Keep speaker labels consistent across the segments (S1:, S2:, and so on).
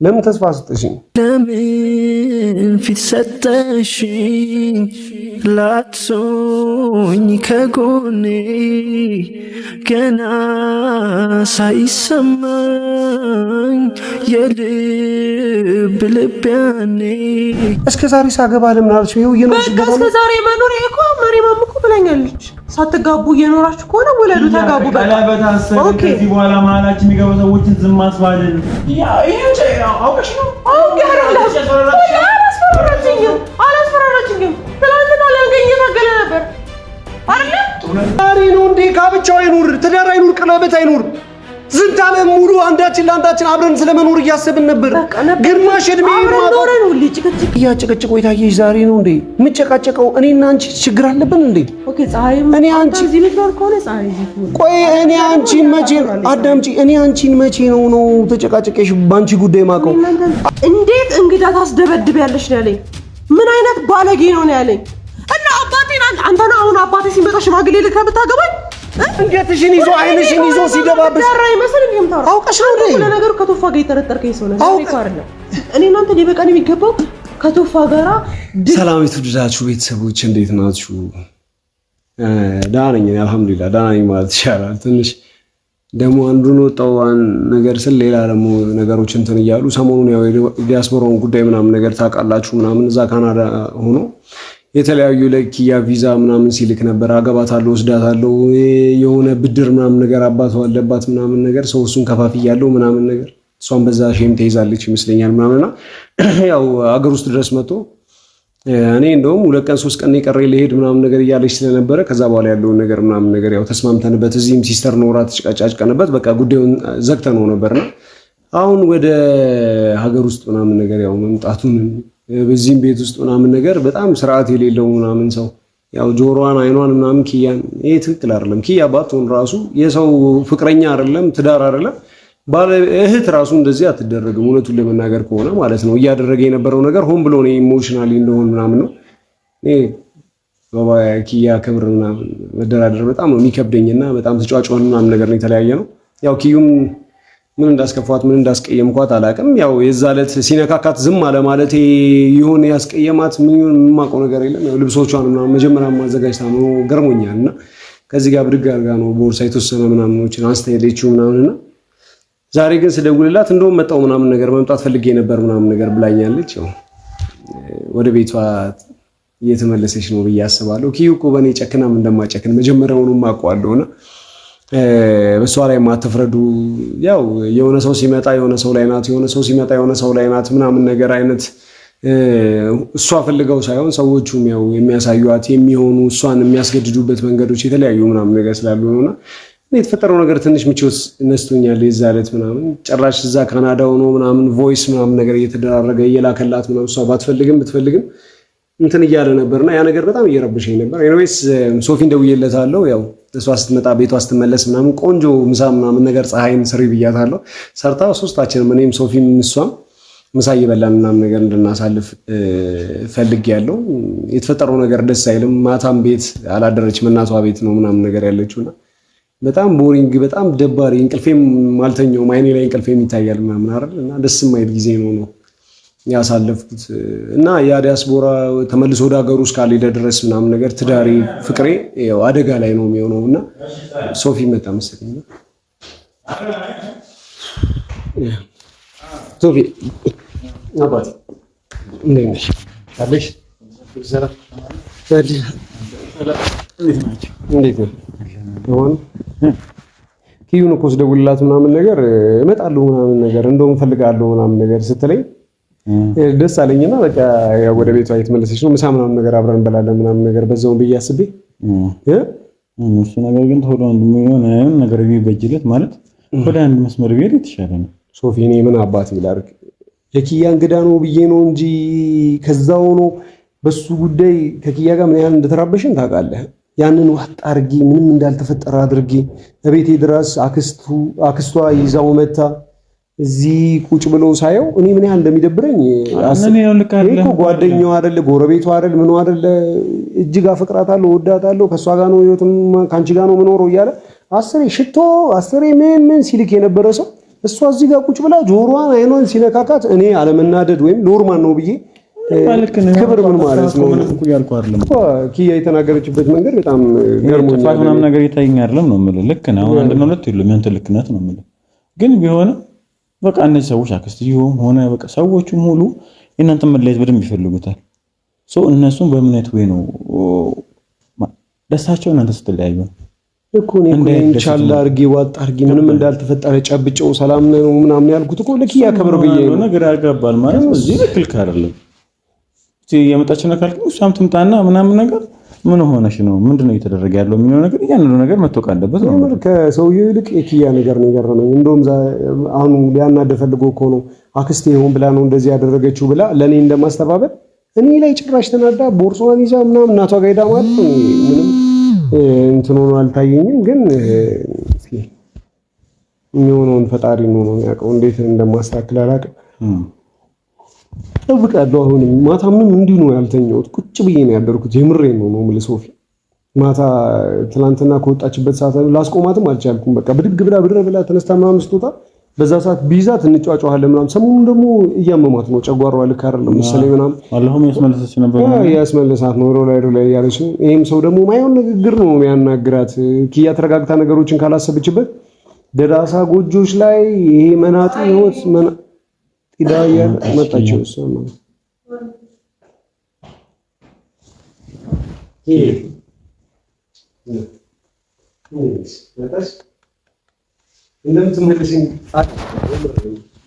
S1: ለምን ተስፋ ሰጠሽኝ?
S2: ለምን ፊት ሰጠሽኝ? ላትሶኝ ከጎኔ ገና ሳይሰማኝ የልብ ልቤያኔ
S1: እስከ ዛሬ ሳገባ ለምን አልሽ? ይኸው እየኖርሽ
S3: በቃ እስከ ዛሬ መኖር እኮ ማሪማም እኮ ብላኛለች። ሳትጋቡ እየኖራችሁ ከሆነ ወለዱ ተጋቡ። በቃ ኦኬ።
S4: ከዚህ በኋላ መሀላችን የሚገቡ ሰዎችን ዝም ማስባልን ይሄ አውቀሽ ነው?
S3: አላስፈራራችኝም። ትናንትና ላገኝ እየታገለ ነበር አይደል?
S1: ዛሬ ነው እንዴ? ጋብቻው አይኑር፣ ትዳር አይኑር፣ ቀለበት አይኑር። ዝንት ዓመት ሙሉ አንዳችን ለአንዳችን አብረን ስለመኖር እያሰብን ነበር። ግማሽ እድሜ
S3: ማብረን ሁሉ ጭቅጭቅ
S1: እያጨቀጨቀው የታየሽ ዛሬ ነው እንዴ? የምጨቃጨቀው እኔና አንቺ ችግር አለብን እንዴ?
S3: ኦኬ። ፀሐይም
S1: እኔ አንቺ
S3: እዚህ ልትኖር ከሆነ ፀሐይ እዚህ ትኖር።
S1: ቆይ እኔ አንቺን መቼ አዳምጪ። እኔ አንቺን መቼ ነው ተጨቃጨቀሽ ባንቺ ጉዳይ ማቀው?
S3: እንዴት እንግዳ ታስደበድቢያለሽ ነው ያለኝ። ምን አይነት ባለጌ ነው ያለኝ። እና አባቴን አንተ ነው አሁን አባቴ ሲመጣ ሽማግሌ ልከህ ብታገባኝ
S1: እንዴትሽን ይዞ አይንሽን ይዞ ሲደባብስ
S3: ዳራ ይመስል እንደምታወራ
S1: አውቀሽ ነው እንዴ?
S3: ለነገሩ ከቶፋ ጋር የተረጠርከኝ ሰው ነው እኮ አይደለም። እኔ እናንተ ሊበቃን የሚገባው ከቶፋ ጋራ
S1: ሰላም የተወደዳችሁ ቤተሰቦች እንዴት ናችሁ? ደህና ነኝ አልሐምዱሊላህ። ደህና ነኝ ማለት ይቻላል። ትንሽ ደግሞ አንዱን ወጣው ነገር ስል ሌላ ደግሞ ነገሮች እንትን እያሉ ሰሞኑን ያው ዲያስፖራውን ጉዳይ ምናምን ነገር ታውቃላችሁ ምናምን እዛ ካናዳ ሆኖ የተለያዩ ለኪያ ቪዛ ምናምን ሲልክ ነበር። አገባታለሁ ወስዳታለሁ የሆነ ብድር ምናምን ነገር አባቷ አለባት ምናምን ነገር ሰው እሱን ከፋፍያለሁ ምናምን ነገር እሷን በዛ ሼም ተይዛለች ይመስለኛል ምናምንና ያው አገር ውስጥ ድረስ መጥቶ እኔ እንደውም 2 ቀን 3 ቀን የቀረ ለሄድ ምናምን ነገር እያለች ስለነበረ ከዛ በኋላ ያለውን ነገር ምናምን ነገር ያው ተስማምተንበት እዚህም ሲስተር ኖራ ተጨቃጨቀንበት በቃ ጉዳዩን ዘግተነው ነበርና አሁን ወደ ሀገር ውስጥ ምናምን ነገር ያው መምጣቱን በዚህም ቤት ውስጥ ምናምን ነገር በጣም ስርዓት የሌለው ምናምን ሰው ያው ጆሮዋን አይኗን ምናምን ኪያን ይሄ ትክክል አይደለም። ኪያ ባትሆን ራሱ የሰው ፍቅረኛ አይደለም ትዳር አይደለም ባለ እህት ራሱ እንደዚህ አትደረግም። እውነቱን ለመናገር ከሆነ ማለት ነው እያደረገ የነበረው ነገር ሆን ብሎ ነው ኢሞሽናሊ እንደሆነ ምናምን ነው። እኔ ባባ ኪያ ክብር ምናምን መደራደር በጣም ነው የሚከብደኝና በጣም ተጫዋጭውን ምናምን ነገር ነው የተለያየ ነው። ያው ኪዩም ምን እንዳስከፋት ምን እንዳስቀየምኳት አላውቅም። ያው የዛለት ሲነካካት ዝም አለ ማለት ይሁን ያስቀየማት ምን የማውቀው ነገር የለም። ያው ልብሶቿን ምናምን መጀመሪያ ማዘጋጅታ ነው ገርሞኛልና ከዚህ ጋር ብድግ አድርጋ ነው ቦርሳ የተወሰነ ምናምኖችን አንስታ ሄደችው ምናምንና ዛሬ ግን ስደውልላት እንደውም መጣው ምናምን ነገር መምጣት ፈልጌ ነበር ምናምን ነገር ብላኛለች። ያው ወደ ቤቷ እየተመለሰች ነው ብዬ አስባለሁ። ኪዩ እኮ በእኔ ጨክናም እንደማጨክን መጀመሪያውንም አውቀዋለሁና በሷ ላይ ማተፍረዱ ያው የሆነ ሰው ሲመጣ የሆነ ሰው ላይ ናት የሆነ ሰው ሲመጣ የሆነ ሰው ላይ ናት ምናምን ነገር አይነት እሷ ፈልገው ሳይሆን ሰዎቹም ያው የሚያሳዩት የሚሆኑ እሷን የሚያስገድዱበት መንገዶች የተለያዩ ምናምን ነገር ስላሉ ነውና የተፈጠረው ነገር ትንሽ ምቾት ነስቶኛል። የዛለት ምናምን ጭራሽ እዛ ካናዳ ሆኖ ምናምን ቮይስ ምናምን ነገር እየተደራረገ እየላከላት ምናምን እሷ ባትፈልግም ብትፈልግም እንትን እያለ ነበርና ያ ነገር በጣም እየረበሸኝ ነበር። ኤኒዌይስ ሶፊን ደውዬለታለሁ። ያው እሷ ስትመጣ ቤቷ ስትመለስ ምናምን ቆንጆ ምሳ ምናምን ነገር ፀሐይን ስሪ ብያታለሁ። ሰርታ ሶስታችንም እኔም ሶፊም እሷም ምሳ እየበላን ምናምን ነገር እንድናሳልፍ ፈልጌያለሁ። የተፈጠረው ነገር ደስ አይልም። ማታም ቤት አላደረችም እናቷ ቤት ነው ምናምን ነገር ያለችውና በጣም ቦሪንግ በጣም ደባሪ እንቅልፌም ማልተኛው አይኔ ላይ እንቅልፌም ይታያል ምናምን አይደል እና ደስ የማይል ጊዜ ነው ያሳለፍኩት እና ያ ዲያስፖራ ተመልሶ ወደ ሀገሩ እስካልሄደ ድረስ ምናምን ነገር ትዳሬ ፍቅሬ ያው አደጋ ላይ ነው የሚሆነውና ሶፊ መጣ መሰለኝ። ሶፊ አባቴ እንዴት ነሽ? አለሽ ዘራ እንዴት ነው ሆነ ኪዩን እኮ ስደውልላት ምናምን ነገር እመጣለሁ ምናምን ነገር እንደውም ፈልጋለሁ ምናምን ነገር ስትለኝ ደስ አለኝና በቃ ያው ወደ ቤቷ የተመለሰች ነው። ምሳ ምናምን ነገር አብረን እንበላለን ምናምን ነገር በዛው ብዬ አስቤ
S4: እሱ ነገር ግን ቶሎ እንደሚሆን ነገር ቢበጅለት ማለት ወደ አንድ መስመር ቢሄድ የተሻለ ነው።
S1: ሶፊ እኔ ምን አባቴ ላድርግ የኪያ እንግዳ ነው ብዬ ነው እንጂ ከዛው ነው በሱ ጉዳይ ከኪያ ጋር ምን ያህል እንደተራበሽን ታውቃለህ። ያንን ዋጥ አድርጌ ምንም እንዳልተፈጠረ አድርጌ በቤቴ ድረስ አክስቷ ይዛው መታ እዚህ ቁጭ ብሎ ሳየው እኔ ምን ያህል እንደሚደብረኝ እኮ ጓደኛው አይደለ ጎረቤቱ አይደለ ምኑ አይደለ እጅግ አፈቅራታለሁ ወዳታለሁ ከሷ ጋር ነው ህይወትም ካንቺ ጋር ነው ምኖረው እያለ አስሬ ሽቶ አስሬ ምን ሲልክ የነበረ ሰው እሷ እዚህ ጋር ቁጭ ብላ ጆሮዋን አይኗን ሲነካካት እኔ አለመናደድ ወይም ኖርማል ነው ብዬ ክብር ምን ማለት ነው
S4: ያልኩ አይደለም።
S1: ኪያ የተናገረችበት መንገድ በጣም ገርሞኛል።
S4: ጥፋት ምናምን ነገር ይታየኝ አይደለም ነው የምልህ። ልክ ነው። አሁን አንድ ነው ሁለት ይሉም ያንተ ልክነት ነው የምልህ። ግን ቢሆንም በቃ እነዚህ ሰዎች አክስትዮም ሆነ በቃ ሰዎቹም ሁሉ እናንተ መለየት በደንብ ይፈልጉታል። እነሱን በምን አይነት ወይ ነው ደስታቸው እናንተ ስትለያዩ
S1: እኮ ነው ኢንሻአላ አርጊ ዋጥ አርጊ ምንም እንዳልተፈጠረ ጨብጨው ሰላም ነው ምናምን ያልኩት እኮ ለኪያ ከብር ብዬ ነው
S4: ነገር ያጋባል ማለት እዚህ ልክ አይደለም። የመጣች ነው ካልኩ እሷም ትምጣና ምናምን ነገር ምን ሆነሽ ነው ምንድነው እየተደረገ ያለው የሚለው ነገር ያንኑ ነገር መተውቅ አለበት ነው።
S1: ከሰውየው ይልቅ የኪያ ነገር ነው የገረመኝ። እንደውም አሁን ሊያናደ ፈልጎ እኮ ነው አክስቴ ይሁን ብላ ነው እንደዚህ ያደረገችው ብላ ለኔ እንደማስተባበል እኔ ላይ ጭራሽ ተናዳ ቦርሷን ይዛ ምናምን እናቷ ጋር ሄዳ ማለት ነው ምንም እንትን ሆኖ አልታየኝም። ግን እስኪ የሚሆነውን ፈጣሪ ነው የሚያውቀው። እንዴት እንደማስተካክል አላውቅም። ጠብቃለሁ። አሁንም ማታ ምንም እንዲሁ ነው ያልተኛሁት፣ ቁጭ ብዬ ነው ያደርኩት። የምሬን ነው የምልህ ሶፊ። ማታ ትናንትና ከወጣችበት ሰዓት ላስቆማትም አልቻልኩም። በቃ ብድግ ብላ ተነስታ ምናምን ስትወጣ በዛ ሰዓት ቢይዛት እንጫጫዋለን ምናምን። ሰሞኑን ደግሞ እያመማት ነው፣ ጨጓራዋ ልክ አይደለም መሰለኝ ምናምን።
S4: አላህም ያስመለሰች ነበር
S1: ያስመለሳት ነው ሮላይ ያለች ነው። ይሄም ሰው ደግሞ ማይሆን ንግግር ነው የሚያናግራት። ኪያ ተረጋግታ ነገሮችን ካላሰበችበት ደዳሳ ጎጆች ላይ ይሄ መናጢ ህይወት ኢዳያ መጣችው እሷ ነው እንደምትመለስኝ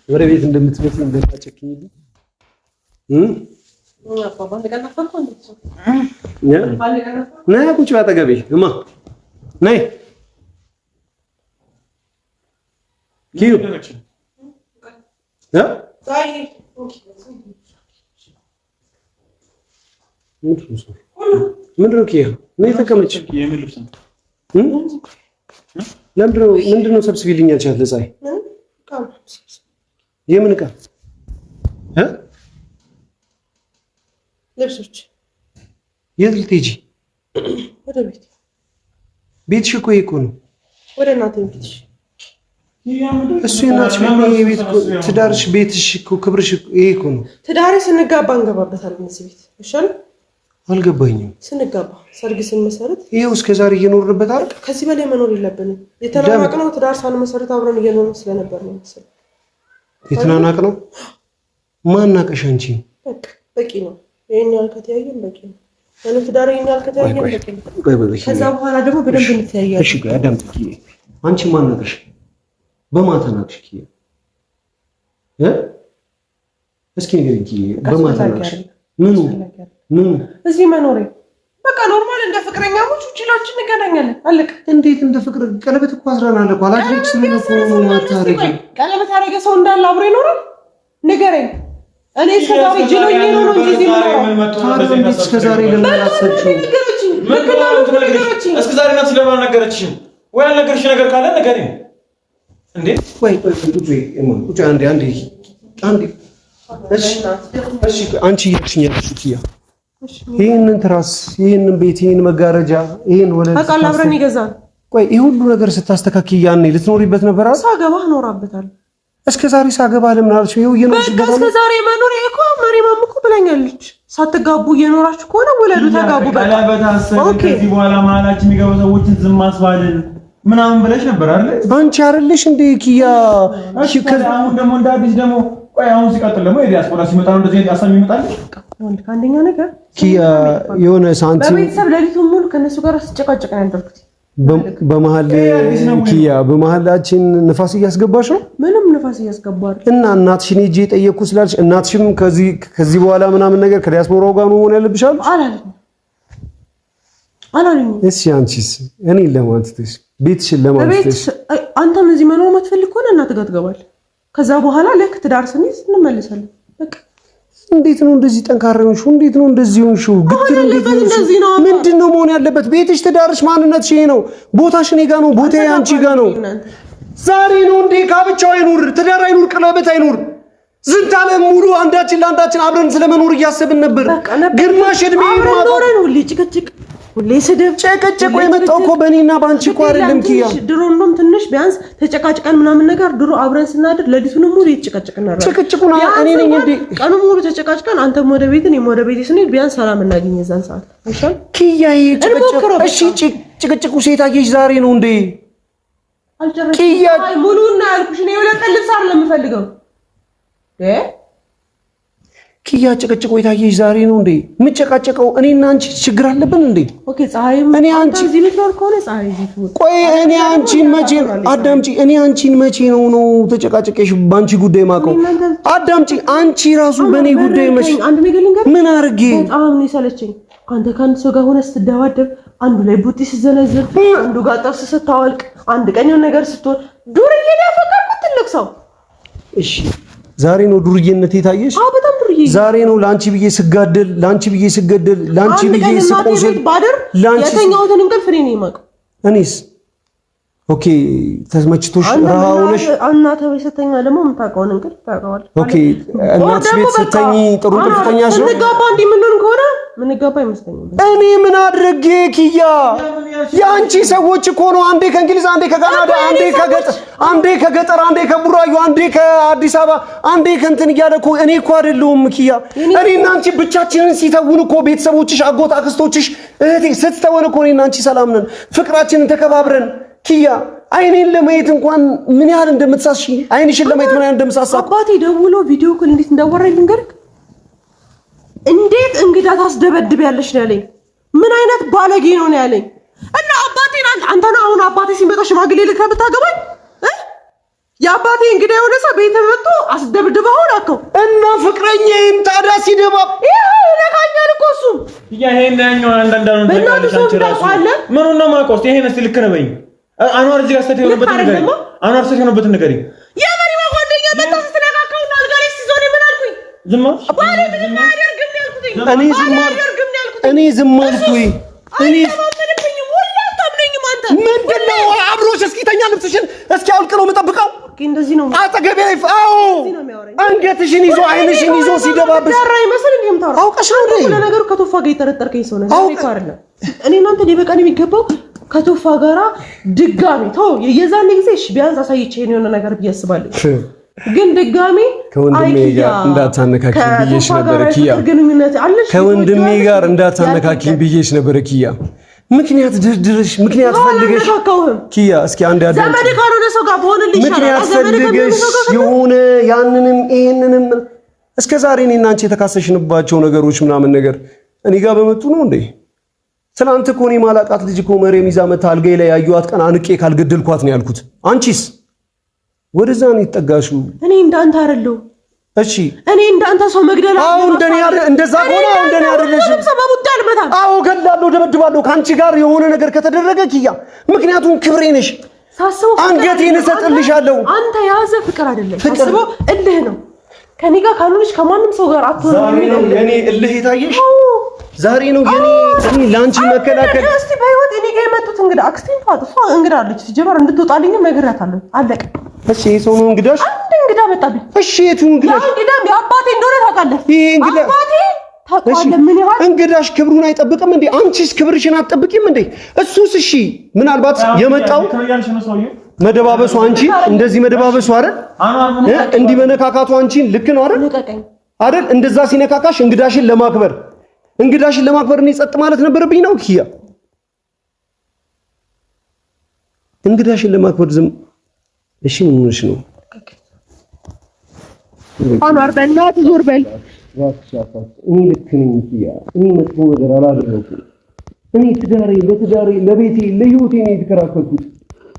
S1: ወደ ቤት እንደምትመለስኝ እንደታጨክኝ ነይ ቁጭ ባጠገቤ እማ ነይ ኪዩ ምንድን ነው ኪያ ነይ ተቀመጭ። ምንድን ነው ሰብስቢልኝ ያልሻት ለፀሐይ? የምን ዕቃ?
S3: ልብሶች።
S1: የት ልትሄጂ?
S3: ወደ ቤት።
S1: ቤትሽ እኮ ይሄ እኮ ነው።
S3: ወደ እናቴ ቤትሽ።
S1: እሱ የእናትሽ ቤት እኮ ትዳርሽ፣ ቤትሽ እኮ ክብርሽ ይሄ እኮ ነው።
S3: ትዳሬ ስንጋባ እንገባበታለን እዚህ ቤት። እሺ
S1: አልገባኝም።
S3: ስንጋባ ሰርግ ስንመሰርት
S1: ይሄው እስከዛሬ እየኖርንበት አይደል?
S3: ከዚህ በላይ መኖር የለብንም። የተናናቅነው ትዳር ሳንመሰርት አብረን እየኖርን ስለነበር ነው መሰለኝ።
S1: የተናናቅነው ማናቀሽ አንቺ?
S3: በቂ ነው። ይሄን ያህል ከተያየን በቂ ነው። እኔ ትዳር ይሄን ያህል ከተያየን በቂ ነው። ከዛ በኋላ ደግሞ በደንብ እንተያያለን።
S1: እሺ ቆይ አዳምጪ። አንቺ ማናቀሽ? በማታናቅሽ ኪያ እስኪ ንገሪኝ ኪያ፣ በማታናቅሽ ምን
S3: እዚህ መኖሬ በቃ ኖርማል እንደ ፍቅረኛሞች ውጪላችን እንገናኛለን። አለቀ።
S1: እንዴት እንደ ፍቅር? ቀለበት እኮ አስራናል እኮ አላደረግሽ ነው ማታረጊ።
S3: ቀለበት ያደረገ ሰው እንዳለ አብሮ ይኖራል? ንገረኝ። እኔ እስከዛሬ ጅሎኝ ነው እንጂ እዚህ ነው
S1: እስከዛሬ ለምን አላሰብሽም?
S4: እስከዛሬ ናት ስለማን ነገረችሽ? ወይ አልነገርሽ ነገር ካለ ንገሪኝ። እንዴ
S1: ወይ ቁጭ አንዴ እሺ አንቺ እያልሽኝ ያለሽው ኪያ ይሄንን ትራስ፣ ይሄንን ቤት፣ ይሄን መጋረጃ፣ ይሄን ወለል
S3: በቃ አብረን ይገዛል።
S1: ቆይ ይሄ ሁሉ ነገር ስታስተካክይ ያኔ ልትኖሪበት ነበር አይደል?
S3: ሳገባ እኖራበታለሁ።
S1: እስከዛሬ ሳገባ ለምን አልሽ? ይሄው እየኖርሽ
S3: በቃ እስከዛሬ መኖር እኮ ማሪማም እኮ ብለኛለች። ሳትጋቡ እየኖራችሁ ከሆነ ወለዱ ተጋቡ። በቃ
S4: ኦኬ። ከዚህ በኋላ መሀላችን የሚገቡ ሰዎችን ዝም አስባልን ምናምን ብለሽ ነበር አይደል?
S1: አንቺ አይደለሽ እንዴ ኪያ?
S4: አሁን ደግሞ እንደ አዲስ ደግሞ ቆይ አሁን ሲቀጥል ደግሞ የዲያስፖራ ሲመጣ ነው እንደዚህ አሳሚ ይመጣል።
S3: ከአንደኛ ነገር
S1: ኪያ የሆነ ሳንቲም
S3: በቤተሰብ ለሊቱን ሙሉ ከነሱ ጋር ስጨቃጨቅ ነው ያደርኩት።
S1: በመሀል ኪያ በመሀላችን ንፋስ እያስገባሽ ነው።
S3: ምንም ንፋስ እያስገባሽ
S1: እና እናትሽን ሂጅ ጠየቅኩ ስላልሽ እናትሽም ከዚህ በኋላ ምናምን ነገር ከዲያስፖራው ጋር ነው መሆን ያለብሻል አላለኝ። እሺ አንቺስ? እኔ ለማንተሽ ቤትሽን ለማንተሽ
S3: አንተም እዚህ መኖር ማትፈልግ ከሆነ እናትህ ጋር ትገባለህ። ከዛ በኋላ ልክ ትዳር ስንይዝ እንመለሳለን። በቃ
S1: እንዴት ነው እንደዚህ ጠንካራ ሆንሽው? እንዴት ነው እንደዚህ ሆንሽው? ግትር እንዴት ነው? ምንድነው መሆን ያለበት? ቤትሽ፣ ትዳርሽ፣ ማንነትሽ ይሄ ነው። ቦታሽ እኔ ጋር ነው። ቦታዬ አንቺ ጋር ነው። ዛሬ ነው እንዴ? ጋብቻው አይኑር፣ ትዳር አይኑር፣ ቀለበት አይኑር። ዝንት ዓለም ሙሉ አንዳችን ለአንዳችን አብረን ስለመኖር እያሰብን ነበር። ግማሽ እድሜ
S3: አብረን ኖረን ሁሌ ጭቅጭቅ ሁሌ ስድብ
S1: ጭቅጭቁ የመጣው እኮ በእኔና ባንቺ እኮ አይደለም ኪያ።
S3: ድሮ እንደውም ትንሽ ቢያንስ ተጨቃጭቀን ምናምን ነገር ድሮ አብረን ስናድር ለሊቱን ሙሉ እየተጨቃጨቅን ነበር።
S1: ጭቅጭቁን እኔ ነኝ እንዴ
S3: ቀኑን ሙሉ ተጨቃጭቀን አንተም ወደ ቤት እኔም ወደ ቤቴ ስንሄድ ቢያንስ ሰላም እናገኝ የዛን ሰዓት አይሻል
S1: ኪያ? እሺ ጭቅጭቁ ሴታዬሽ ዛሬ ነው እንዴ?
S3: አልጨረስኩም። አይ ሙሉና ያልኩሽ ነው የወለቀ ልብስ አይደለም የምፈልገው
S1: ኪያ። ጭቅጭቁ የታየሽ ዛሬ ነው እንዴ? የምጨቃጨቀው እኔና አንቺ ችግር አለብን እንዴ?
S3: ኦኬ ፀሐይም
S1: እኔ አንቺ
S3: እዚህ ምትኖር ከሆነ ፀሐይ እዚህ ትወጣ።
S1: ቆይ እኔ አንቺን መቼ አዳምጪ። እኔ አንቺን መቼ ነው ተጨቃጨቀሽ ባንቺ ጉዳይ ማቀው? አዳምጪ። አንቺ ራሱ በኔ ጉዳይ መቼ
S3: አንድ ነገር ልንገር።
S1: ምን አርጌ?
S3: በጣም ነው የሰለቸኝ። አንተ ከአንድ ሰው ጋር ሆነ ስትደባደብ፣ አንዱ ላይ ቡጢ ስትዘነዝር፣ አንዱ ጋር ጥርስ ስታወልቅ፣ አንድ ቀን የሆነ ነገር ስትሆን ዱርዬ ነው ያፈቀርኩት ትልቅ ሰው።
S1: እሺ ዛሬ ነው ዱርዬነት የታየሽ?
S3: አዎ በጣም ዱርዬ።
S1: ዛሬ ነው ላንቺ ብዬ ስጋደል፣ ላንቺ ብዬ ስገደል፣ ላንቺ ብዬ ስቆስል፣
S3: ላንቺ የተኛሁትን እንቅልፍ እኔ ነኝ የማውቀው።
S1: እኔስ ኦኬ ተስመችቶሽ ረሃው ነሽ።
S3: እናት ቤት ስትተኛ ደግሞ የምታውቀውን እንቅልፍ ታውቀዋለህ።
S1: ኦኬ እናት ቤት ስትተኝ ጥሩ እንቅልፍ ተኛሽ ነው?
S3: ስንጋባ እንዲህ የምንሆን ከሆነ ምንጋባ አይመስለኝም።
S1: እኔ ምን አድርጌ ኪያ? የአንቺ ሰዎች እኮ ነው አንዴ ከእንግሊዝ፣ አንዴ ከካናዳ፣ አንዴ ከገጠር፣ አንዴ ከቡራዩ፣ አንዴ ከአዲስ አበባ፣ አንዴ ከእንትን እያለ እኮ እኔ እኮ አይደለሁም ኪያ። እኔና አንቺ ብቻችንን ሲተውን እኮ ቤተሰቦችሽ፣ አጎት አክስቶችሽ፣ እህቴ ስትተውን እኮ እኔና አንቺ ሰላም ነን፣ ፍቅራችንን ተከባብረን ኪያ። አይኔን ለማየት እንኳን ምን ያህል እንደምትሳሽ፣ አይንሽን ለማየት ምን ያህል እንደምሳሳ
S3: አባቴ ደውሎ ቪዲዮ ኮል እንዴት እንዳወራኝ ልንገርክ። እንዴት እንግዳ ታስደበድቢያለሽ ነው ያለኝ። ምን አይነት ባለጌ ነው ያለኝ። እና አባቴን አንተ ነው አሁን አባቴ ሲመጣ ሽማግሌ ልከህ ብታገባኝ የአባቴ እንግዳ የሆነ ሰው ቤት መጥቶ አስደብድበው ላከው
S1: እና ፍቅረኛዬም ታዲያ ሲደባብ
S3: ይለካኛል እኮ እሱ
S4: ይሄን ያኛው አንዳንዳው ነው ተቃለሻንቺ ምን ነው ማቆስ ይሄን እስቲ ልክ ነው በይኝ። አንዋር እዚህ ጋር ስተተውበት ነገር አንዋር ስተተውበት ነገር
S3: የመሪ ማጓደኛ መጣ ስትነካከውና አልጋ ላይ ሲዞን ምን አልኩኝ?
S1: ዝም
S3: አባቴ ምን ያደርግም ያልኩኝ
S1: እኔ ዝም አልኩኝ። እኔ ምንድነው አብሮሽ እስኪተኛ ልብስሽን እስኪ አውልቅ ነው የምጠብቀው።
S3: እንደዚህ ነው
S1: አጠገቤ ላይ አዎ አንገትሽን ይዞ አይንሽን ይዞ ሲደባብስ
S3: ዳራ ይመስል እንዴም ታውራ
S1: አውቀሽ ነው እንዴ?
S3: ለነገሩ ከቶፋ ጋር የጠረጠርከኝ ሰው ነው እኮ አይደለም። እኔ እናንተ ሊበቃን የሚገባው ከቶፋ ጋራ ድጋሚ ተው የዛን ጊዜ እሺ ቢያንስ አሳይቼ የሆነ ነገር ብያስባለሁ። ግን ድጋሚ
S1: ከወንድሜ ጋር እንዳታነካኪኝ ብዬሽ ነበር ኪያ። ከወንድሜ ጋር እንዳታነካኪኝ ብዬሽ ነበር ኪያ። ምክንያት ድርድርሽ ምክንያት ፈልገሽ ኪያ እስኪ አንድ ያዳምጪ።
S3: ዘመድ ካልሆነ ሰው ጋር በሆነልሽ
S1: ምክንያት ፈልገሽ የሆነ ያንንም ይሄንንም እስከ ዛሬ እኔና አንቺ የተካሰሽንባቸው ነገሮች ምናምን ነገር እኔ ጋር በመጡ ነው እንዴ? ትናንት እኮ እኔ ማላቃት ልጅ እኮ መሬም ይዛ መታ አልጋዬ ላይ ያዩዋት ቀን አንቄ ካልገደልኳት ነው ያልኩት። አንቺስ ወደዛ ነው የተጠጋሽው።
S3: እኔ እንዳንተ አይደለሁ።
S1: እሺ
S3: እኔ እንዳንተ ሰው መግደል
S1: አዎ እንደኔ እንደዛ ሆነ እንደኔ አይደለሽም። አዎ ገድላለሁ፣ ደበድባለሁ ካንቺ ጋር የሆነ ነገር ከተደረገ ኪያ። ምክንያቱም ክብሬ ነሽ።
S3: ሳስበው
S1: አንገቴን እሰጥልሻለሁ።
S3: አንተ ያዘ ፍቅር አይደለም ሳስበው እልህ ነው። ከኔ ጋር ካልሆነሽ ከማንም ሰው ጋር አትሆንም።
S1: ዛሬ ነው የኔ እልህ የታየሽ። ዛሬ ነው የኔ ላንቺ መከላከል።
S3: እስቲ በህይወት እኔ ጋር የመጡት እንግዳ አክስቴን ታጥፋ እንግዳ አለች ሲጀመር እንድትወጣልኝ ነግሬያታለሁ። አለቀ።
S1: እሺ የሰው ነው እንግዳሽ?
S3: አንድ እንግዳ መጣብኝ።
S1: እሺ የቱ እንግዳሽ?
S3: እንግዳ የአባቴ እንደሆነ ታውቃለህ።
S1: ይሄ እንግዳ
S3: አባቴ ታውቃለህ። ምን ያህል
S1: እንግዳሽ ክብሩን አይጠብቅም እንዴ? አንቺስ ክብርሽን አትጠብቂም እንዴ? እሱስ እሺ ምናልባት የመጣው መደባበሱ አንቺ እንደዚህ መደባበሱ አይደል? እንዲህ መነካካቱ አንቺን ልክ ነው አይደል? አይደል? እንደዛ ሲነካካሽ እንግዳሽን ለማክበር እኔ ጸጥ ማለት ነበረብኝ ነው ኪያ። እንግዳሽን ለማክበር ዝም እሺ ምን ሆነሽ ነው?
S3: አንዋር በእናትህ ዞር በል።
S1: እኔ ልክ ነኝ ኪያ። እኔ መጥፎ ነገር አላደረኩም። እኔ ለትዳሬ ለቤቴ ለህይወቴ ነው የተከራከርኩት።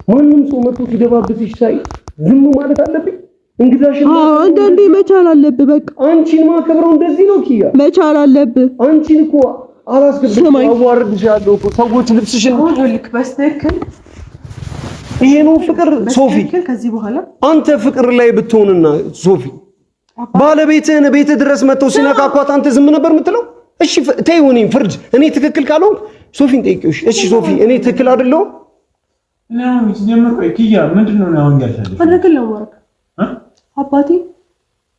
S1: ማንም ሰው መጥቶ ሲደባብስሽ ሳይ ዝም ማለት አለብኝ? እንግዳሽን
S3: አንዳንዴ መቻል አለብህ። በቃ
S1: አንቺን ማከብረው እንደዚህ ነው ኪያ።
S3: መቻል አለብህ።
S1: አንቺን እኮ አላስገድም አዋርድሻለሁ እኮ ሰዎች ልብስሽን
S3: ልክ በስተክል
S1: ይሄ ነው ፍቅር ሶፊ።
S3: ከዚህ በኋላ
S1: አንተ ፍቅር ላይ ብትሆንና ሶፊ ባለቤትህን ቤት ድረስ መጥተው ሲነካኳት አንተ ዝም ነበር የምትለው? እሺ ተይው፣ እኔን ፍርድ እኔ ትክክል ካልሆንኩ ሶፊን ጠይቂውሽ። እሺ ሶፊ እኔ ትክክል አይደለሁም?
S4: እናም ሲጀምር ቆይ ኪያ ምንድነው ነው አሁን ያልሻለሽ?
S3: ፈለግን ለማረክ አባቴ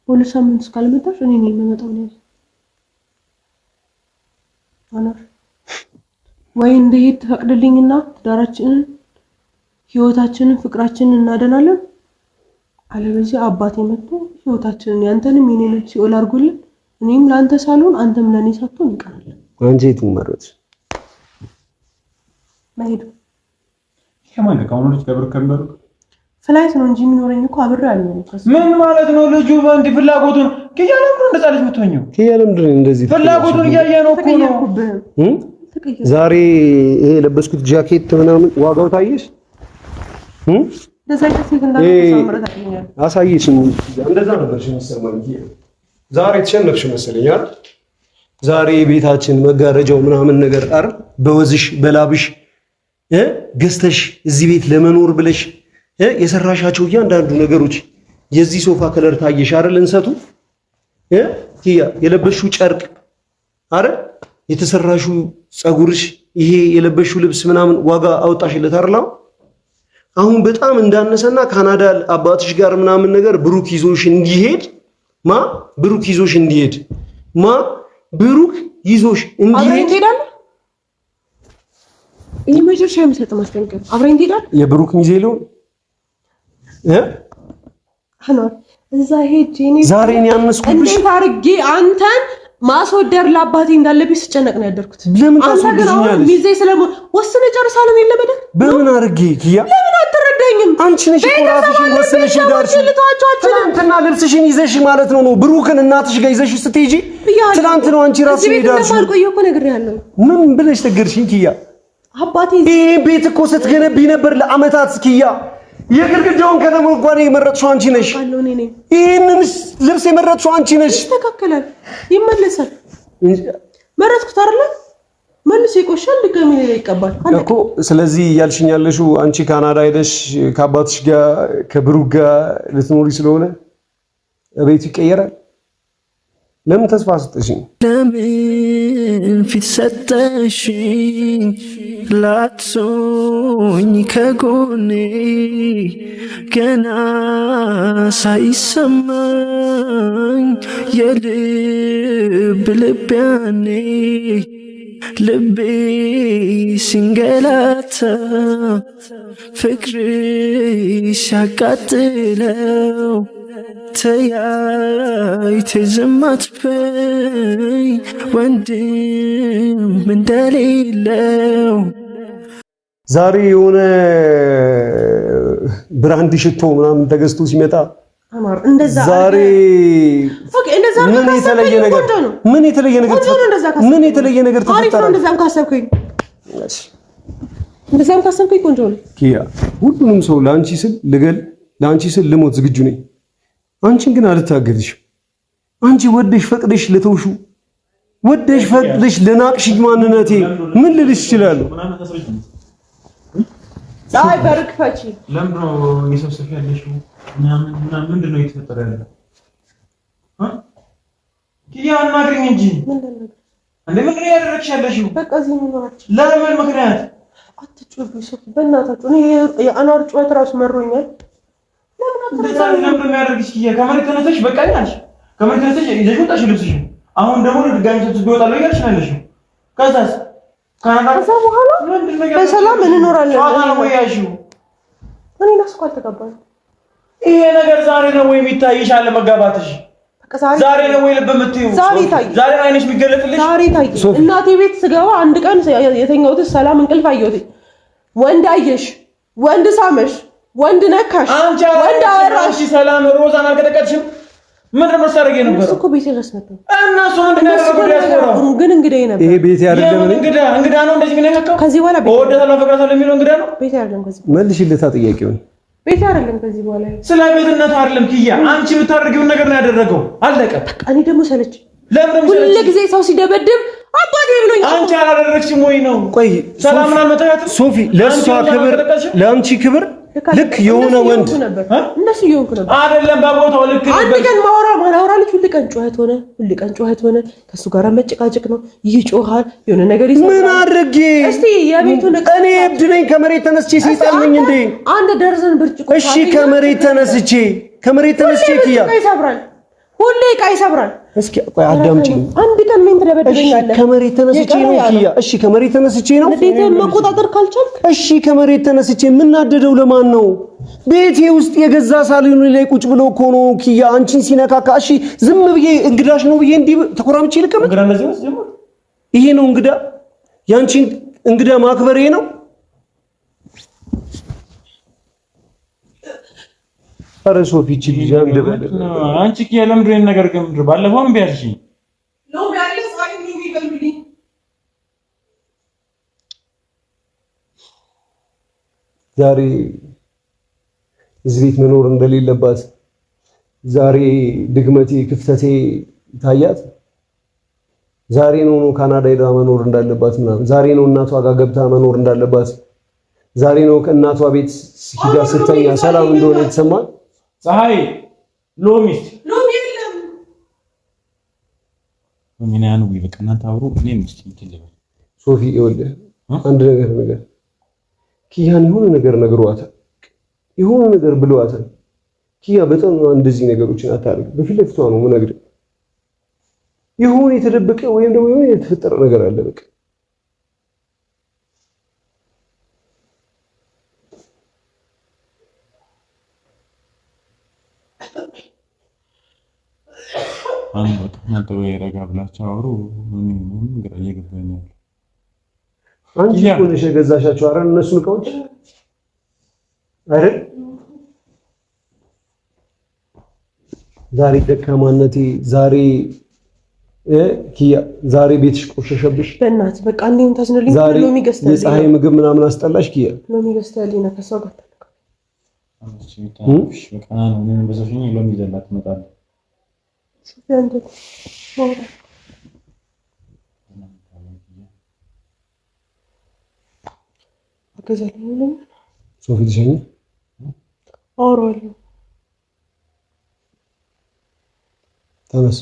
S3: በሁለት ሳምንት እስካልመጣሽ እኔ ነኝ የምመጣው ነው። ወይ እንደሄድ ተፈቅድልኝና ትዳራችንን ህይወታችንን ፍቅራችንን እናደናለን አለበለዚያ አባቴ መጥቶ ህይወታችንን ያንተንም የኔንም ሲኦል አድርጎልን እኔም ላንተ ሳልሆን አንተም ለኔ ሳትሆን እንቀራለን
S1: አንቺ ትመረጥ
S3: ማይዱ
S4: ከማን ጋር ነው ልትከብር ከመሩ
S3: ፍላይት ነው እንጂ የሚኖረኝ እኮ አብሬ አልኖርም
S4: ምን ማለት ነው ልጁ በእንዲህ ፍላጎቱን ከያለም ነው እንደዛለች የምትሆኚው
S1: ከያለም ድረስ እንደዚህ
S4: ፍላጎቱን እያየ ነው እኮ ነው
S1: ዛሬ ይሄ ለበስኩት ጃኬት ምናምን ዋጋው ታየሽ
S3: ደዛይታ ሲል እንዳለ ታውቂኛለሽ
S1: አሳየሽኝ እንደዛ ነበርሽ መሰለኝ ዛሬ ተሸነፍሽ መሰለኝ አይደል ዛሬ ቤታችን መጋረጃው ምናምን ነገር አር በወዝሽ በላብሽ ገዝተሽ እዚህ ቤት ለመኖር ብለሽ የሰራሻቸው እያንዳንዱ ነገሮች የዚህ ሶፋ ከለር ታየሽ አይደል እንሰቱ ኪያ የለበሽው ጨርቅ አይደል የተሰራሽው ጸጉርሽ ይሄ የለበሽው ልብስ ምናምን ዋጋ አወጣሽለት አይደል አሁን በጣም እንዳነሰና ካናዳ አባትሽ ጋር ምናምን ነገር ብሩክ ይዞሽ እንዲሄድ ብሩክ ይዞሽ እንዲሄድ ብሩክ ይዞሽ እንዲሄድ
S3: ይሄ መጀመሪያ የምሰጥ ማስጠንቀቂያ አብረን ትሄዳል
S1: የብሩክ ሚዜሎ
S3: አኗር እዛ ሄጄ
S1: ዛሬን ያመስኩብሽ
S3: እንዴት አርጌ አንተን ማስወደር ለአባቴ እንዳለብኝ ስጨነቅ ነው ያደርኩት
S1: ለምን ታስወድኛለሽ
S3: ሚዜ ስለሞ ወስነ ጨርሳለሁ የለበደ
S1: በምን አርጌ ኪያ
S3: ለምን አትረዳኝም
S1: አንቺ ነሽ ራስሽን ወስነሽ ዳርሽ ትናንትና ልብስሽን ይዘሽ ማለት ነው ብሩክን እናትሽ ጋር ይዘሽ ስትሄጂ ትናንት ነው አንቺ ራስሽ ዳርሽ
S3: ማልቆየው እኮ ነግሬያለሁ
S1: ምን ብለሽ ተገርሽኝ ኪያ
S3: አባቴ
S1: ይሄ ቤት እኮ ስትገነቢ ነበር ለአመታት ኪያ የግድግዳውን ቀለም እንኳን የመረጥሽው አንቺ ነሽ ይሄንን ልብስ የመረጥሽው አንቺ ነሽ
S3: ይስተካከላል ይመለሳል መረጥኩት አይደል መልሶ ይቆሻል ድጋሚ ላይ ይቀባል
S1: እኮ ስለዚህ ያልሽኝ ያለሽው አንቺ ካናዳ ሄደሽ ከአባትሽ ጋር ከብሩክ ጋር ልትኖሪ ስለሆነ ቤቱ ይቀየራል ለምን ተስፋ ሰጠሽኝ
S2: ለምን ፊት ሰጠሽኝ ላትሶኝ ከጎኔ ገና ሳይሰማኝ የልብ ልቤያኔ ልቤ ሲንገላታ ፍቅርሽ ሲያቃጥለው ተያይተ ዝም አትበይ ወንድም እንደሌለው
S1: ዛሬ የሆነ ብራንድ ሽቶ ምናምን ተገዝቶ ሲመጣ
S3: አማር እንደዛ
S1: ዛሬ
S3: ኦኬ እንደዛ
S1: ምን የተለየ ነገር ተፈጠረ
S3: እንደዛም ካሰብኩኝ ቆንጆ ነው
S1: ኪያ ሁሉንም ሰው ላንቺ ስል ልገል ላንቺ ስል ልሞት ዝግጁ ነኝ አንቺን ግን አልታገድሽም አንቺ ወደሽ ፈቅደሽ ለተውሹ ወደሽ ፈቅደሽ ለናቅሽኝ ማንነቴ ምን ልልሽ እችላለሁ
S3: አይ በርክፈቺ
S4: ለምንድን ነው የሰብሰብ ያለሽው ምንድን ነው እየተፈጠረ ያለው ኪያ አናግሪኝ እንጂ ምንድን ነው ያደረግሽ ያለሽው
S3: በቃ እዚህ ምንራችሁ
S4: ለምን ምክንያት
S3: አትጩብኝ ሶፊ በእናታችሁ እኔ የአኗር ጩኸት ራሱ መሮኛል
S4: ለምን የሚያደርግሽ ኪያ ከመሬት ተነስተሽ በቃኝ አልሽ ከመሬት ተነስተሽ ይዘሽ ወጣሽ ልብስሽን አሁን ደግሞ ድጋሚ ሰብስቤ እወጣለሁ እያልሽ ነው ያለሽው ከዛስ
S3: ከዛ በኋላ በሰላም እንኖራለን እኔ ናስኳ አልተጋባን
S4: ይሄ ነገር ዛሬ ነው ወይ የሚታይሽ አለ መጋባትሽ ዛሬ ነው ወይ ልብ የምትይው ዛሬ ነው አይነሽ የሚገለጥልሽ
S3: ዛሬ ታይ እናቴ ቤት ስገባ አንድ ቀን የተኛሁት ሰላም እንቅልፍ አየሁት ወንድ አየሽ ወንድ ሳመሽ ወንድ ነካሽ ወንድ አወራሽ
S4: ሰላም ሮዛን አልቀጠቀጥሽም ምንድን ነው ሳረግ የነበረው
S3: እኮ ቤቴ ድረስ መጣ
S4: እና እሱ ምንድን ነው ያደረገው
S3: ግን እንግዳዬ ነበር
S1: ይሄ ቤቴ አይደለም
S4: እንግዳ ነው እንደዚህ ምን ያካው
S3: ከዚህ በኋላ
S4: ወደታላ ፈቅራታል የሚለው እንግዳ ነው
S3: ቤቴ አይደለም ከዚህ
S1: መልሽልታ ጥያቄውን
S3: ቤቴ አይደለም ከዚህ በኋላ
S4: ስለ ቤትነቱ አይደለም ኪያ አንቺ የምታደርጊውን ነገር ነው ያደረገው አለቀ በቃ
S3: እኔ ደግሞ ሰለች
S4: ለምን
S3: ሁሉ ጊዜ ሰው ሲደበድብ አባቴ ብሎኝ
S4: አንቺ አላደረግሽም ወይ ነው
S1: ቆይ
S4: ሰላምና መታየት
S1: ሶፊ ለሷ ክብር ለአንቺ ክብር ልክ የሆነ ወንድ
S3: እነሱ ይሆንኩ ነበር
S4: አይደለም በቦታው ልክ ነበር
S3: አንድ ቀን ማውራ ልጅ ሁሉ ቀን ጩኸት ሆነ ከሱ ጋር መጨቃጨቅ ነው ይጮሃል የሆነ ነገር ይሰማል
S1: ምን አድርጌ
S3: እስቲ የቤቱን
S1: እኔ እብድ ነኝ ከመሬት ተነስቼ ሰይጣን ነኝ እንዴ
S3: አንድ ደርዘን ብርጭቆ
S1: እሺ ከመሬት ተነስቼ ኪያ
S3: ይሰብራል ሁሌ ዕቃ ይሰብራል።
S1: እስኪ ቆይ አዳምጪኝ።
S3: አንድ ቀን ምን ትደበድበኛለህ?
S1: እሺ ከመሬት ተነስቼ ነው ኪያ። እሺ ከመሬት ተነስቼ ነው።
S3: እንዴት መቆጣጠር ካልቻልክ?
S1: እሺ ከመሬት ተነስቼ የምናደደው ለማን ነው? ቤቴ ውስጥ የገዛ ሳሎን ላይ ቁጭ ብሎ እኮ ነው ኪያ አንቺን ሲነካካ። እሺ ዝም ብዬ እንግዳሽ ነው ብዬ እንዲህ ተኮራምቼ ልቀመጥ? ይሄ ነው እንግዳ? ያንቺን እንግዳ ማክበሬ ነው? ኧረ ሶፊ እቺ ልጅ
S4: አንቺ ኪያ ለምንድን ነው ነገር ከምድር ባለፈው እምቢ አልሽኝ።
S1: ዛሬ እዚህ ቤት መኖር እንደሌለባት ዛሬ ድግመቴ ክፍተቴ ታያት። ዛሬ ነው ካናዳ ሄዳ መኖር እንዳለባት ምናምን ዛሬ ነው እናቷ ጋር ገብታ መኖር እንዳለባት ዛሬ ነው ከእናቷ ቤት ሂዳ ስተኛ ሰላም እንደሆነ የተሰማት።
S4: ፀሐይ ሎሚስ የለም ምን ያኑ ይበቃና ታውሩ እኔ ምስት ምትልበል
S1: ሶፊ ይኸውልህ አንድ ነገር ኪያን የሆነ ነገር ነግሯታል፣ የሆነ ነገር ብለዋታል። ኪያ በጣም እንደዚህ ነገሮችን አታርግ። በፊት ለፊቷ ነው የምነግርህ። የሆነ የተደበቀ ወይም ደግሞ የሆነ የተፈጠረ ነገር አለ። በቃ
S4: አንተ ወይ ረጋ ብላችሁ አውሩ። ምን ግራ እየገባኝ ነው።
S1: አንቺ ሆነሽ የገዛሻቸው አረ እነሱን እቃዎች አይደል? ዛሬ ደካማነቴ ዛሬ ኪያ ዛሬ ቤትሽ ቆሸሸብሽ።
S3: በእናትህ በቃ እንዴም ታዝነልኝ ነው የሚገስተልኝ።
S1: የፀሐይ ምግብ ምናምን አስጠላሽ ኪያ
S3: ነው የሚገስተልኝ ነው ከሷ ጋር
S4: ታውቃለሽ። በቃ ነው ምን በዛሽኝ ሎሚ ይዘላት ትመጣለች።
S1: ሶፊ ትሸኝ
S3: አወራለሁ።
S1: ተነስ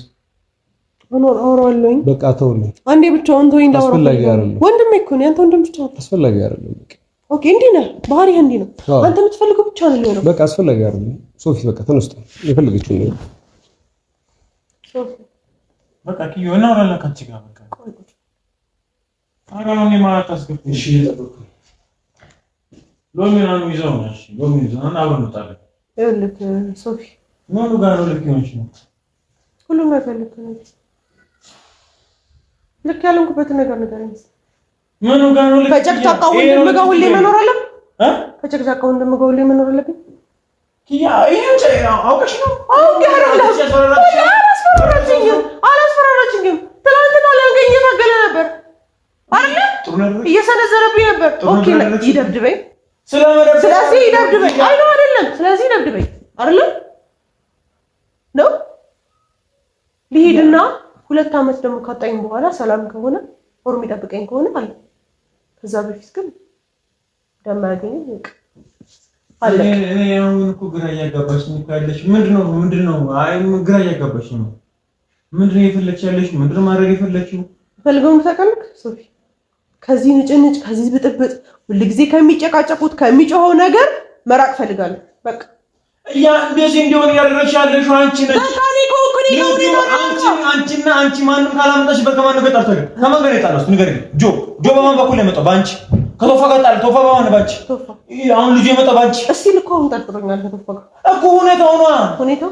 S3: አወራለሁኝ።
S1: በቃ ተውልኝ።
S3: አንዴ ብቻውን ተወኝ።
S1: አስፈላጊ አይደለም።
S3: ወንድሜ እኮ ነው ያንተ ወንድም ብቻ ነው።
S1: አስፈላጊ አይደለም። በቃ
S3: ኦኬ፣ እንዲህ ነህ ባህሪህ እንዲህ ነው። አንተ የምትፈልገው ብቻ ነው የሚሆነው።
S1: በቃ አስፈላጊ አይደለም። ሶፊ በቃ ተነስቶ የፈለገችው ነው።
S3: ሶፊ
S4: በቃ ኪዮ እናወራለን ካንቺ ጋር በቃ አራውኔ ማለት አስገብሽ ሎሚ ነው ይዘው ነው። እሺ ሎሚ ይዘው እና አብረን እንጣለን።
S3: ይኸውልህ ሶፊ
S4: ምኑ ጋር ነው ልክ ይሆንሽ ነው?
S3: ሁሉም ነገር ልክ ነው። ልክ ያልኩበት ነገር ንገረኝ።
S4: ምኑ ጋር ነው ልክ?
S3: ከጨቅጫቃ ወንድም ጋር ሁሌ መኖር አለብኝ? ከጨቅጫቃ ወንድም ጋር ሁሌ መኖር አለብኝ?
S4: ኪያ ይሄን አውቀሽ ነው?
S3: አላስፈራራችኝም። ትናንትና ላንገኝ እየታገለ ነበር አይደል? እየሰነዘረብኝ ነበር። ኦኬ ይደብድበኝ። ስለዚህ ይደብድበኝ። አይ ነው አይደለም። ስለዚህ ይደብድበኝ አይደለም ነው ልሂድና 2 ዓመት ደግሞ ካጣኝ በኋላ ሰላም ከሆነ ኦር የሚጠብቀኝ ከሆነ አለ። ከዛ በፊት ግን ደማገኝ አለ።
S4: እኔ አሁን እኮ ግራ እያጋባሽ ነው ካለሽ ምንድነው? አይ ግራ እያጋባሽ ነው። ምንድነው የፈለግሽ ያለሽ? ምንድነው ማድረግ የፈለግሽው?
S3: ፈልገው ተቀልክ ሶፊ ከዚህ ንጭንጭ ከዚህ ብጥብጥ ሁልጊዜ ከሚጨቃጨቁት ከሚጮኸው ነገር መራቅ ፈልጋለሁ። በቃ
S4: ያ እንደዚህ እንዲሆን ያደረግሽ ያለሽ አንቺ ነሽ። አንቺ ማንም ካላመጣሽ በከማን ነው ገጣርተሽ? ከማን ጋር የጣላችሁ ንገሪኝ። ጆ በማን በኩል የመጣው? ባንቺ ከቶፋ ጋር ጣል። ቶፋ በማን ባንቺ? አሁን ልጅ የመጣው ባንቺ።
S3: እስቲ ልኮ አሁን ጠርጥሮኛል። ከቶፋ ጋር
S4: እኮ ሁኔታው